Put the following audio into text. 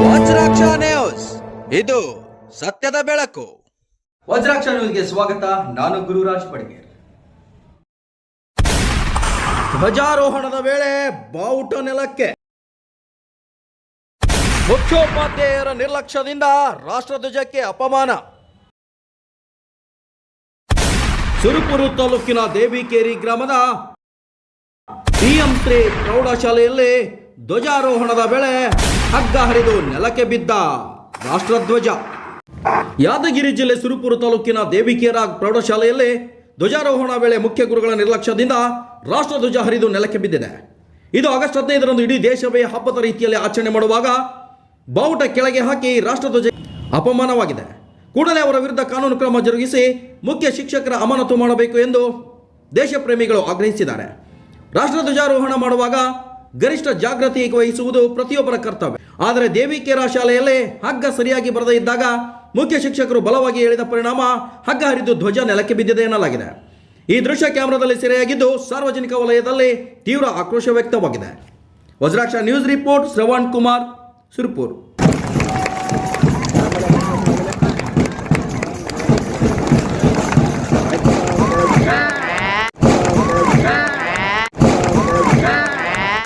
Vajraksha news, ಇದು ಸತ್ಯದ ಬೆಳಕು. ವಜ್ರಾಕ್ಷ ನ್ಯೂಸ್ಗೆ ಸ್ವಾಗತ. ನಾನು ಗುರುರಾಜ್ ಪಡ್ಗೇರ್. ಧ್ವಜಾರೋಹಣದ ವೇಳೆ ಬಾವುಟ ನೆಲಕ್ಕೆ. ಮುಖ್ಯೋಪಾಧ್ಯಾಯರ ನಿರ್ಲಕ್ಷ್ಯದಿಂದ ರಾಷ್ಟ್ರಧ್ವಜಕ್ಕೆ ಅಪಮಾನ. ಸುರಪುರ ತಾಲೂಕಿನ ದೇವಿಕೇರಿ ಗ್ರಾಮದ ಶ್ರೀ ಪ್ರೌಢಶಾಲೆಯಲ್ಲಿ ಧ್ವಜಾರೋಹಣದ ವೇಳೆ ಹಗ್ಗ ಹರಿದು ನೆಲಕ್ಕೆ ಬಿದ್ದ ರಾಷ್ಟ್ರಧ್ವಜ. ಯಾದಗಿರಿ ಜಿಲ್ಲೆ ಸುರಪುರ ತಾಲೂಕಿನ ದೇವಿಕೇರ ಪ್ರೌಢಶಾಲೆಯಲ್ಲಿ ಧ್ವಜಾರೋಹಣ ವೇಳೆ ಮುಖ್ಯ ಗುರುಗಳ ನಿರ್ಲಕ್ಷ್ಯದಿಂದ ರಾಷ್ಟ್ರಧ್ವಜ ಹರಿದು ನೆಲಕ್ಕೆ ಬಿದ್ದಿದೆ. ಇದು ಆಗಸ್ಟ್ 15ರಂದು ಇಡೀ ದೇಶವೇ ಹಬ್ಬದ ರೀತಿಯಲ್ಲಿ ಆಚರಣೆ ಮಾಡುವಾಗ ಬಾವುಟ ಕೆಳಗೆ ಹಾಕಿ ರಾಷ್ಟ್ರಧ್ವಜ ಅಪಮಾನವಾಗಿದೆ. ಕೂಡಲೇ ಅವರ ವಿರುದ್ಧ ಕಾನೂನು ಕ್ರಮ ಜರುಗಿಸಿ ಮುಖ್ಯ ಶಿಕ್ಷಕರ ಅಮಾನತು ಮಾಡಬೇಕು ಎಂದು ದೇಶ ಪ್ರೇಮಿಗಳು ಆಗ್ರಹಿಸಿದ್ದಾರೆ. ರಾಷ್ಟ್ರಧ್ವಜಾರೋಹಣ ಮಾಡುವಾಗ ಗರಿಷ್ಠ ಜಾಗೃತಿ ವಹಿಸುವುದು ಪ್ರತಿಯೊಬ್ಬರ ಕರ್ತವ್ಯ. ಆದರೆ ದೇವಿಕೇರ ಶಾಲೆಯಲ್ಲಿ ಹಗ್ಗ ಸರಿಯಾಗಿ ಬರದೇ ಇದ್ದಾಗ ಮುಖ್ಯ ಶಿಕ್ಷಕರು ಬಲವಾಗಿ ಎಳೆದ ಪರಿಣಾಮ ಹಗ್ಗ ಹರಿದು ಧ್ವಜ ನೆಲಕ್ಕೆ ಬಿದ್ದಿದೆ ಎನ್ನಲಾಗಿದೆ. ಈ ದೃಶ್ಯ ಕ್ಯಾಮೆರಾದಲ್ಲಿ ಸೆರೆಯಾಗಿದ್ದು ಸಾರ್ವಜನಿಕ ವಲಯದಲ್ಲಿ ತೀವ್ರ ಆಕ್ರೋಶ ವ್ಯಕ್ತವಾಗಿದೆ. Vajraksha news report, Shravan Kumar, Surapur.